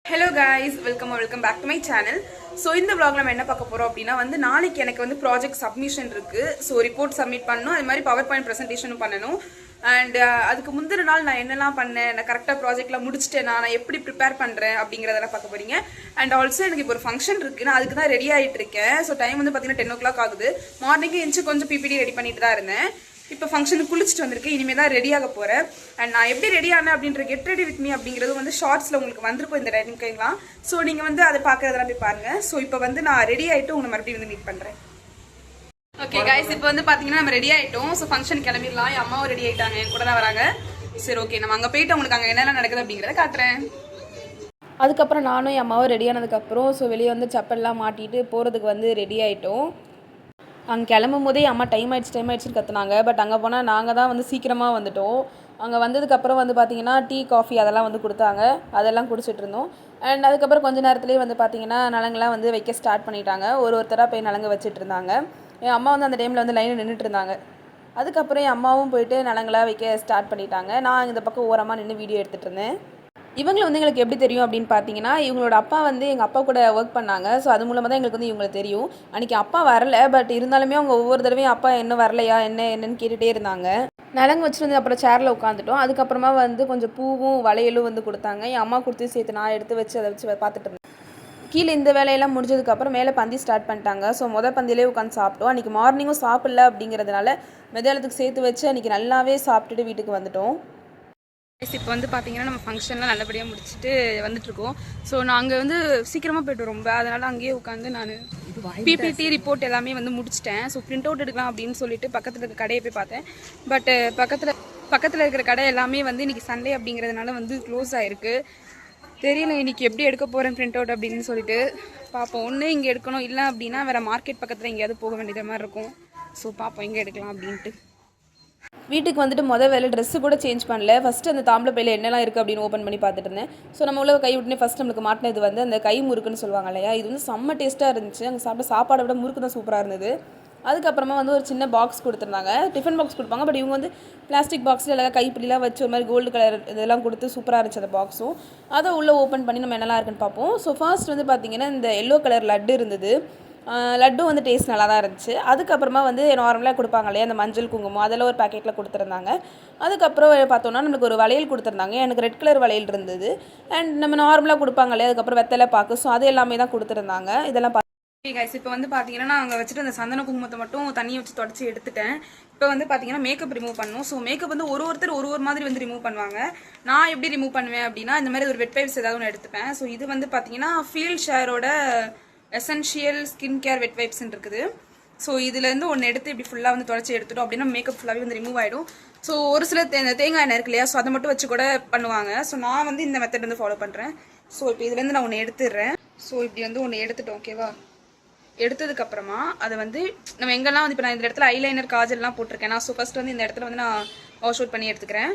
Hello guys, welcome back to my channel. So இந்த vlog நம்ம என்ன பார்க்க போறோம் அப்படினா நாளைக்கு எனக்கு ப்ராஜெக்ட் சப்மிஷன் இருக்கு. சோ ரிப்போர்ட் சப்மிட் பண்ணனும். அதே மாதிரி PowerPoint பிரசன்டேஷனும் பண்ணனும். அண்ட் அதுக்கு முந்தின நாள் நான் என்னெல்லாம் பண்ணேன், நான் கரெக்ட்டா ப்ராஜெக்ட்ல முடிச்சிட்டேன், நான் எப்படி ப்ரிப்பேர் பண்றேன் அப்படிங்கறதெல்லாம் பார்க்க போறீங்க. அண்ட் ஆல்சோ எனக்கு இப்போ ஒரு ஃபங்க்ஷன் இருக்கு. நான் அதுக்கு தான் ரெடி ஆயிட்டு இருக்கேன். சோ டைம் பாத்தீங்கன்னா 10 o'clock ஆகுது. மார்னிங் எந்திச்சு கொஞ்சம் PPT ரெடி பண்ணிட்டு தான் இருந்தேன். இப்போ ஃபங்க்ஷனுக்கு குளிச்சுட்டு வந்திருக்கேன். இனிமேல் தான் ரெடியாக போகிறேன். அண்ட் நான் எப்படி ரெடி ஆனேன் அப்படின்ற கெட் ரெடி வித் மீ அப்படிங்கிறது ஷார்ட்ஸில் உங்களுக்கு வந்திருக்கும் இந்த டைம்லாம். ஸோ நீங்கள் அதை பார்க்குறதெல்லாம் போய் பாருங்கள். ஸோ இப்போ நான் ரெடி ஆகிட்டு உங்களை மறுபடியும் மீட் பண்ணுறேன். ஓகே கைஸ், இப்போ பார்த்தீங்கன்னா நம்ம ரெடி ஆகிட்டோம். ஸோ ஃபங்க்ஷன் கிளம்பிடலாம். என் அம்மாவும் ரெடி ஆகிட்டாங்க, என் கூட தான் வராங்க. சரி ஓகே, நம்ம அங்கே போயிட்டு உங்களுக்கு அங்கே என்னென்ன நடக்குது அப்படிங்கிறத காட்டுறேன். அதுக்கப்புறம் நானும் என் அம்மாவும் ரெடியானதுக்கப்புறம் வெளியே செப்பல்லாம் மாட்டிட்டு போகிறதுக்கு ரெடி ஆகிட்டோம். அங்கே கிளம்பும் போதே அம்மா டைம் ஆயிடுச்சுன்னு கற்றுனாங்க. பட் அங்கே போனால் நாங்கள் தான் சீக்கிரமாக வந்துட்டோம். அங்கே வந்ததுக்கப்புறம் பார்த்திங்கன்னா டீ காஃபி அதெல்லாம் கொடுத்தாங்க. அதெல்லாம் குடிச்சிட்டு இருந்தோம். அண்ட் அதுக்கப்புறம் கொஞ்சம் நேரத்துலேயே பார்த்திங்கன்னா நலங்கெலாம் வைக்க ஸ்டார்ட் பண்ணிட்டாங்க. ஒருத்தராக போய் நலங்கு வச்சுட்டு இருந்தாங்க. என் அம்மா அந்த டைமில் லைனில் நின்றுட்டு இருந்தாங்க. அதுக்கப்புறம் என் அம்மாவும் போயிட்டு நலங்கெலாம் வைக்க ஸ்டார்ட் பண்ணிட்டாங்க. நான் இந்த பக்கம் ஓரமாக நின்று வீடியோ எடுத்துகிட்டு இருந்தேன். இவங்களை எங்களுக்கு எப்படி தெரியும் அப்படின்னு பார்த்தீங்கன்னா, இவங்களோட அப்பா எங்கள் அப்பா கூட ஒர்க் பண்ணாங்க. ஸோ அது மூலமாக தான் எங்களுக்கு இவங்களுக்கு தெரியும். அன்றைக்கி அப்பா வரல, பட் இருந்தாலுமே அவங்க ஒவ்வொரு தடவையும் அப்பா என்ன வரலையா என்னன்னு கேட்டுகிட்டே இருந்தாங்க. நலங்கு வச்சுட்டு அப்புறம் சேரில் உட்காந்துட்டோம். அதுக்கப்புறமா கொஞ்சம் பூவும் வளையலும் கொடுத்தாங்க. என் அம்மா கொடுத்து சேர்த்து நான் எடுத்து வச்சு அதை வச்சு பார்த்துட்டு இருந்தேன். கீழே இந்த வேலையெல்லாம் முடிஞ்சதுக்கப்புறம் மேலே பந்தி ஸ்டார்ட் பண்ணிட்டாங்க. ஸோ பந்தியிலே உட்காந்து சாப்பிட்டோம். அன்றைக்கி மார்னிங்கும் சாப்பிடல அப்படிங்கிறதுனால மதியானத்துக்கு சேர்த்து வச்சு அன்றைக்கி நல்லாவே சாப்பிட்டுட்டு வீட்டுக்கு வந்துட்டோம். இப்போ பார்த்தீங்கன்னா நம்ம ஃபங்க்ஷன்லாம் நல்லபடியாக முடிச்சுட்டு வந்துட்டுருக்கோம். ஸோ நாங்கள் சீக்கிரமாக போய்ட்டு ரொம்ப அதனால் அங்கேயே உட்காந்து நான் பிபிடி ரிப்போர்ட் எல்லாமே முடிச்சிட்டேன். ஸோ பிரிண்ட் அவுட் எடுக்கலாம் அப்படின்னு சொல்லிட்டு பக்கத்தில் இருக்க கடையை போய் பார்த்தேன். பட் பக்கத்தில் இருக்கிற கடை எல்லாமே இன்றைக்கி சண்டே அப்படிங்கிறதுனால க்ளோஸ் ஆகிருக்கு. தெரியல இன்றைக்கி எப்படி எடுக்க போகிறேன் பிரிண்ட் அவுட் அப்படின்னு சொல்லிட்டு பார்ப்போம். ஒன்று இங்கே எடுக்கணும், இல்லை அப்படின்னா வேறு மார்க்கெட் பக்கத்தில் எங்கேயாவது போக வேண்டியது மாதிரி இருக்கும். ஸோ பார்ப்போம் எங்கே எடுக்கலாம் அப்படின்ட்டு. வீட்டுக்கு மொதல் வேலை ட்ரெஸ்ஸு கூட சேஞ்ச் பண்ணல. ஃபஸ்ட்டு அந்த தாம்பளை பையில் என்னெல்லாம் இருக்குது அப்படின்னு ஓப்பன் பண்ணி பார்த்துட்டு இருந்தேன். ஸோ நம்ம உள்ள கை விட்டுனே ஃபஸ்ட் நம்மளுக்கு மாட்டினது அந்த கை முறுக்குன்னு சொல்லுவாங்க இல்லையா, இது செம்ம டேஸ்ட்டாக இருந்துச்சு. அங்கே சாப்பிட்ட சாப்பாடை விட முறுக்கு தான் சூப்பராக இருந்தது. அதுக்கப்புறமா ஒரு சின்ன பாக்ஸ் கொடுத்துருந்தாங்க. டிஃபன் பாக்ஸ் கொடுப்பாங்க. பட் இவங்க பிளாஸ்டிக் பாக்ஸில் எல்லாம் கைப்பிடிலாம் வச்சு ஒரு மாதிரி கோல்டு கலர் இதெல்லாம் கொடுத்து சூப்பராக இருந்துச்சு அந்த பாக்ஸும். அதை உள்ளே ஓப்பன் பண்ணி நம்ம என்னெல்லாம் இருக்குன்னு பார்ப்போம். ஸோ ஃபர்ஸ்ட் பார்த்திங்கன்னா இந்த எல்லோ கலர் லட்டு இருந்தது. லட்டும் டேஸ்ட் நல்லா தான் இருந்துச்சு. அதுக்கப்புறமா நார்மலாக கொடுப்பாங்க இல்லையா அந்த மஞ்சள் குங்குமம், அதெல்லாம் ஒரு பேக்கெட்டில் கொடுத்துருந்தாங்க. அதுக்கப்புறம் பார்த்தோன்னா நம்மளுக்கு ஒரு வளையல் கொடுத்துருந்தாங்க. எனக்கு ரெட் கலர் வளையல் இருந்தது. அண்ட் நம்ம நார்மலாக கொடுப்பாங்க இல்லையா, அதுக்கப்புறம் வெத்தலை பாக்கு, ஸோ அது எல்லாமே தான் கொடுத்துருந்தாங்க. இதெல்லாம் கைஸ் இப்போ பார்த்தீங்கன்னா நான் அங்கே வச்சுட்டு அந்த சந்தன குங்குமத்தை மட்டும் தண்ணியை வச்சு தொடச்சி எடுத்துட்டேன். இப்போ பார்த்தீங்கன்னா மேக்கப் ரிமூவ் பண்ணணும். ஸோ மேக்கப் ஒருத்தர் ஒரு மாதிரி ரிமூவ் பண்ணுவாங்க. நான் எப்படி ரிமூவ் பண்ணுவேன் அப்படின்னா இந்த மாதிரி ஒரு வெட் வைப்ஸ் ஏதாவது ஒன்று எடுத்துப்பேன். ஸோ இது பார்த்தீங்கன்னா ஃபீல்ட் ஷேரோட essential skin care wet wipes இருக்குது. ஸோ இதுலேருந்து ஒன்று எடுத்து இப்படி ஃபுல்லாக தொடச்சி எடுத்துட்டோம் அப்படின்னா மேக்கப் ஃபுல்லாகவே ரிமூவ் ஆகிடும். ஸோ ஒரு சில தேங்காய் எண்ணெய் இருக்கு இல்லையா, ஸோ அதை மட்டும் வச்சு கூட பண்ணுவாங்க. ஸோ நான் இந்த மெத்தட் ஃபாலோ பண்ணுறேன். ஸோ இப்போ இதுலேருந்து நான் ஒன்று எடுத்துடுறேன். ஸோ இப்படி ஒன்று எடுத்துட்டோம். ஓகேவா, எடுத்ததுக்கப்புறமா அதை நம்ம எங்கெல்லாம் இப்போ நான் இந்த இடத்துல ஐலைனர் காஜல்லாம் போட்டிருக்கேன். நான் ஸோ ஃபஸ்ட் இந்த இடத்துல நான் வாஷ் அவுட் பண்ணி எடுத்துக்கிறேன்.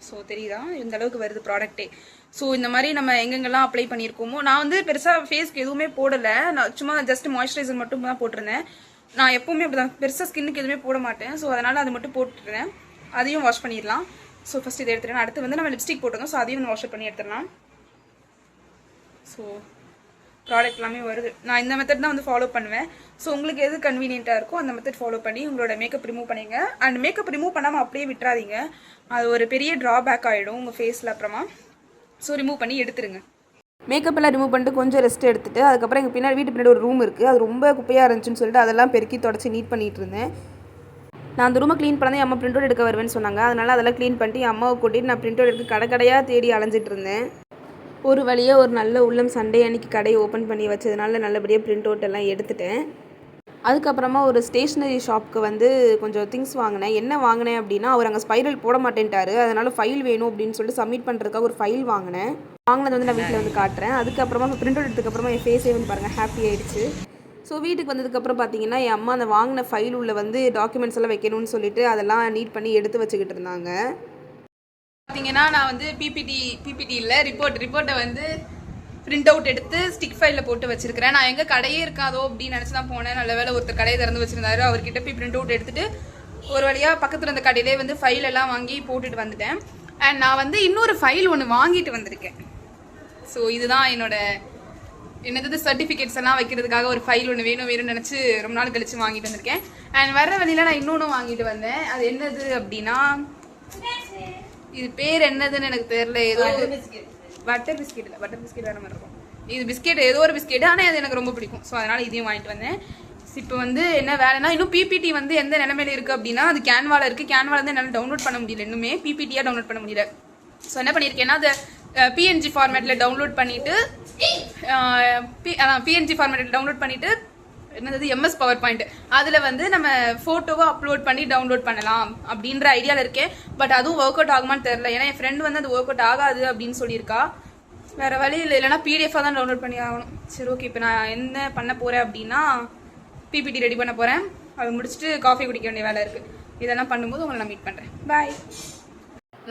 ஸோ தெரியுதா, இந்த அளவுக்கு வருது ப்ராடக்டே. ஸோ இந்த மாதிரி நம்ம எங்கெங்கெல்லாம் அப்ளை பண்ணியிருக்கோமோ, நான் பெருசாக ஃபேஸ்க்கு எதுவுமே போடலை. நான் சும்மா ஜஸ்ட் மாய்ஸ்சரைசர் மட்டும் தான் போட்டிருந்தேன். நான் எப்போவுமே அப்படி தான் பெருசாக ஸ்கின்னுக்கு எதுவுமே போட மாட்டேன். ஸோ அதனால் அது மட்டும் போட்டுருந்தேன். அதையும் வாஷ் பண்ணிடலாம். ஸோ ஃபஸ்ட் இதை எடுத்துட்டேன். அடுத்து நம்ம லிப்ஸ்டிக் போட்டிருந்தோம். ஸோ அதையும் வாஷ் பண்ணி எடுத்துடலாம். ஸோ ப்ராடக்ட் எல்லாமே வருது. நான் இந்த மெத்தட் தான் ஃபாலோ பண்ணுவேன். ஸோ உங்களுக்கு எது கன்வீனியண்ட்டாக இருக்கோ அந்த மெத்தட் ஃபாலோ பண்ணி உங்களோட மேக்கப் ரிமூவ் பண்ணிங்க. அண்ட் மேக்கப் ரிமூவ் பண்ணாமல் அப்படியே விட்டுறாதீங்க. அது ஒரு பெரிய ட்ராபேக் ஆகிடும் உங்கள் ஃபேஸில் அப்புறமா. ஸோ ரிமூவ் பண்ணி எடுத்துருங்க. மேக்கப் எல்லாம் ரிமூவ் பண்ணிட்டு கொஞ்சம் ரெஸ்ட் எடுத்துகிட்டு அதுக்கப்புறம் எங்கள் பின்னாடி வீட்டு பின்னாடி ஒரு ரூம் இருக்குது. அது ரொம்ப குப்பையாக இருந்துச்சுன்னு சொல்லிட்டு அதெல்லாம் பெருக்கி தொடச்சி நீட் பண்ணிகிட்டு இருந்தேன். நான் அந்த ரூமை க்ளீன் பண்ணி அம்மா பிரிண்ட் அவுட் எடுக்க வருவேன்னு சொன்னாங்க. அதனால் அதெல்லாம் க்ளீன் பண்ணிட்டு என் அம்மாவை கூட்டிகிட்டு நான் பிரிண்ட் அவுட் எடுத்து கடையாக தேடி அலைஞ்சிட்டு இருந்தேன். ஒரு வழியாக ஒரு நல்ல உள்ளம் சண்டே அன்றைக்கி கடையை ஓப்பன் பண்ணி வச்சதுனால நல்லபடியாக பிரிண்ட் அவுட் எல்லாம் எடுத்துட்டேன். அதுக்கப்புறமா ஒரு ஸ்டேஷ்னரி ஷாப்புக்கு கொஞ்சம் திங்ஸ் வாங்கினேன். என்ன வாங்கினேன் அப்படின்னா, அவர் அங்கே ஸ்பைரல் போட மாட்டேன்ட்டார். அதனால் ஃபைல் வேணும் அப்படின்னு சொல்லிட்டு சப்மிட் பண்ணுறதுக்காக ஒரு ஃபைல் வாங்கினேன். வாங்கினது நான் வீட்டில் காட்டுறேன். அதுக்கப்புறமா இப்போ பிரிண்ட் அவுட் எடுத்ததுக்கப்புறமா என் ஃபேஸே பாருங்கள் ஹாப்பி ஆகிடுச்சு. ஸோ வீட்டுக்கு வந்ததுக்கப்புறம் பார்த்தீங்கன்னா என் அம்மா அந்த வாங்கின ஃபைல் உள்ள டாக்குமெண்ட்ஸ் எல்லாம் வைக்கணும்னு சொல்லிட்டு அதெல்லாம் நீட் பண்ணி எடுத்து வச்சுக்கிட்டு இருந்தாங்க. பார்த்தீங்கன்னா நான் பிபிடி இல்லை ரிப்போர்ட்டை பிரிண்ட் அவுட் எடுத்து ஸ்டிக் ஃபைலில் போட்டு வச்சிருக்கிறேன். நான் எங்கே கடையே இருக்காதோ அப்படின்னு நினச்சி தான் போனேன். நல்ல வேலை ஒருத்தர் கடையை திறந்து வச்சிருந்தாரு. அவர்கிட்ட போய் பிரிண்ட் அவுட் எடுத்துட்டு ஒரு வழியாக பக்கத்தில் இருந்த கடையிலே ஃபைல் எல்லாம் வாங்கி போட்டுட்டு வந்துட்டேன். அண்ட் நான் வந்து இன்னொரு ஃபைல் ஒன்று வாங்கிட்டு வந்திருக்கேன். ஸோ இதுதான் என்னது சர்டிஃபிகேட்ஸ் எல்லாம் வைக்கிறதுக்காக ஒரு ஃபைல் ஒன்று வேணும்னு நினச்சி ரொம்ப நாள் கழிச்சு வாங்கிட்டு வந்திருக்கேன். அண்ட் வர்ற வழியில் நான் இன்னொன்று வாங்கிட்டு வந்தேன். அது என்னது அப்படின்னா, இது பேர் என்னதுன்னு எனக்கு தெரியல. ஏதோ பட்டர் பிஸ்கெட் இல்லை, பட்டர் பிஸ்கெட் வேற மாதிரி இருக்கும். இது பிஸ்கெட், ஏதோ ஒரு பிஸ்கெட், ஆனால் அது எனக்கு ரொம்ப பிடிக்கும். ஸோ அதனால் இதையும் வாங்கிட்டு வந்தேன். இப்போ வந்து என்ன வேலைன்னா, இன்னும் பிபிடி வந்து எந்த நிலைமையில இருக்குது அப்படின்னா, அது கேன்வாவில் இருக்குது. கேன்வாவில் வந்து என்னால் டவுன்லோட் பண்ண முடியல, இன்னுமே பிபிடியாக டவுன்லோட் பண்ண முடியல. ஸோ என்ன பண்ணியிருக்கேன்னா, அதை பிஎன்ஜி ஃபார்மேட்டில் டவுன்லோட் பண்ணிவிட்டு பிஎன்ஜி ஃபார்மேட்டில் டவுன்லோட் பண்ணிவிட்டு என்னது எம்எஸ் பவர் பாயிண்ட் அதில் வந்து நம்ம ஃபோட்டோவை அப்லோட் பண்ணி டவுன்லோட் பண்ணலாம் அப்படின்ற ஐடியாவில் இருக்கேன். பட் அதுவும் ஒர்க் அவுட் ஆகுமான்னு தெரில. ஏன்னா என் ஃப்ரெண்ட் வந்து அது ஒர்க் அவுட் ஆகாது அப்படின்னு சொல்லியிருக்கா. வேறு வழி இல்லை, இல்லைனா பிடிஎஃபாக தான் டவுன்லோட் பண்ணி ஆகணும். சரி, ஓகே. இப்போ நான் என்ன பண்ண போகிறேன் அப்படின்னா, பிபிடி ரெடி பண்ண போகிறேன். அதை முடிச்சுட்டு காஃபி குடிக்க வேண்டிய வேலை இருக்குது. இதெல்லாம் பண்ணும்போது உங்களை நான் மீட் பண்ணுறேன். பாய்.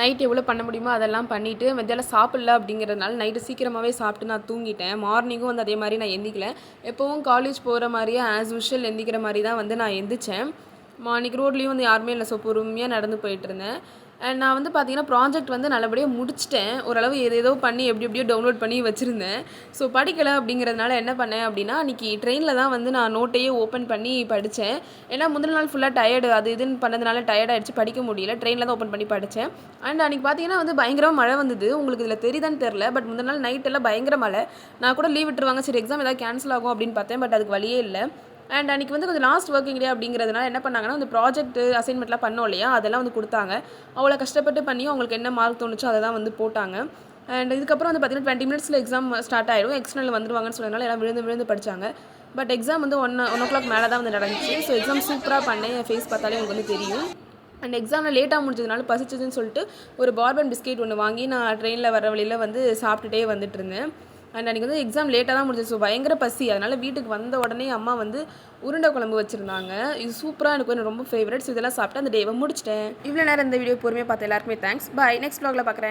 நைட் எவ்வளோ பண்ண முடியுமோ அதெல்லாம் பண்ணிவிட்டு மத்தியானம் சாப்பிடல அப்படிங்கிறதுனால நைட்டு சீக்கிரமாகவே சாப்பிட்டு நான் தூங்கிட்டேன். மார்னிங்கும் வந்து அதே மாதிரி நான் எந்திக்கல. எப்போவும் காலேஜ் போகிற மாதிரியே ஆஸ் யூஷுவல் எந்திக்கிற மாதிரி தான் வந்து நான் எந்திரிச்சேன். மார்னிங் ரோட்லேயும் வந்து யாருமே இல்லை. ஸோ பொறுமையாக நடந்து போயிட்டு இருந்தேன். அண்ட் நான் வந்து பார்த்தீங்கன்னா ப்ராஜெக்ட் வந்து நல்லபடியாக முடிச்சிட்டேன். ஓரளவு ஏதோ பண்ணி எப்படியோ டவுன்லோட் பண்ணி வச்சுருந்தேன். ஸோ படிக்கலை அப்படிங்கிறதுனால என்ன பண்ணேன் அப்படின்னா, அன்றைக்கி ட்ரெயினில் தான் வந்து நான் நோட்டையே ஓப்பன் பண்ணி படித்தேன். ஏன்னா முதல் நாள் ஃபுல்லாக டயர்டு, அது இதுன்னு பண்ணதுனால டயர்டாகிடுச்சு, படிக்க முடியல. ட்ரெயினில் தான் ஓப்பன் பண்ணி படித்தேன். அண்ட் அன்றைக்கி பார்த்தீங்கன்னா வந்து பயங்கரமாக மழை வந்தது. உங்களுக்கு இதில் தெரியுதான்னு தெரில, பட் முதல் நாள் நைட்டெல்லாம் பயங்கர மழை. நான் கூட லீவ் விட்டுருவாங்க, சரி எக்ஸாம் ஏதாவது கேன்சல் ஆகும் அப்படின்னு பார்த்தேன். பட் அதுக்கு வழியே இல்லை. அண்ட் அன்றைக்கி வந்து கொஞ்சம் லாஸ்ட் ஒர்க்கிங் டே அப்படிங்கிறதுனால என்ன பண்ணாங்கன்னா, அந்த ப்ராஜெக்ட் அசைன்மெண்ட்லாம் பண்ணோம் இல்லையா, அதெல்லாம் வந்து கொடுத்தாங்க. அவ்வளோ கஷ்டப்பட்டு பண்ணியும் அவங்களுக்கு என்ன மார்க் தோணுச்சோ அதை தான் வந்து போட்டாங்க. அண்ட் இதுக்கப்புறம் வந்து பார்த்தீங்கன்னா 20 மினிட்ஸில் எக்ஸாம் ஸ்டார்ட் ஆகிடும். எக்ஸ்டர்னல் வந்துடுவாங்கன்னு சொன்னதுனால எல்லாம் விழுந்து படித்தாங்க. பட் எக்ஸாம் வந்து 1 மேலே தான் வந்து நடந்துச்சு. ஸோ எக்ஸாம் சூப்பராக பண்ணேன். என் ஃபேஸ் பார்த்தாலே உங்களுக்கு வந்து தெரியும். அண்ட் எக்ஸாமில் லேட்டாக முடிஞ்சதுனால பசிச்சதுன்னு சொல்லிட்டு ஒரு பார்பன் பிஸ்கெட் ஒன்று வாங்கி நான் ட்ரெயினில் வர வழியில் வந்து சாப்பிட்டுட்டே வந்துட்டு இருந்தேன். அண்ட் அன்றைக்கி வந்து எக்ஸாம் லேட்டாக தான் முடிஞ்சது. ஸோ பயங்கர பசி. அதனால் வீட்டுக்கு வந்த உடனே அம்மா வந்து உருண்டை குழம்பு வச்சுருந்தாங்க. இது சூப்பராக எனக்கு வந்து ரொம்ப ஃபேவரட்ஸ். இதெல்லாம் சாப்பிட்டு அந்த டேவை முடிச்சிட்டேன். இவ்வளோ நேரம் இந்த வீடியோ பொறுமையாக பார்த்து எல்லாருக்குமே தேங்க்ஸ். பாய். நெக்ஸ்ட் vlogல பார்க்குறேன்.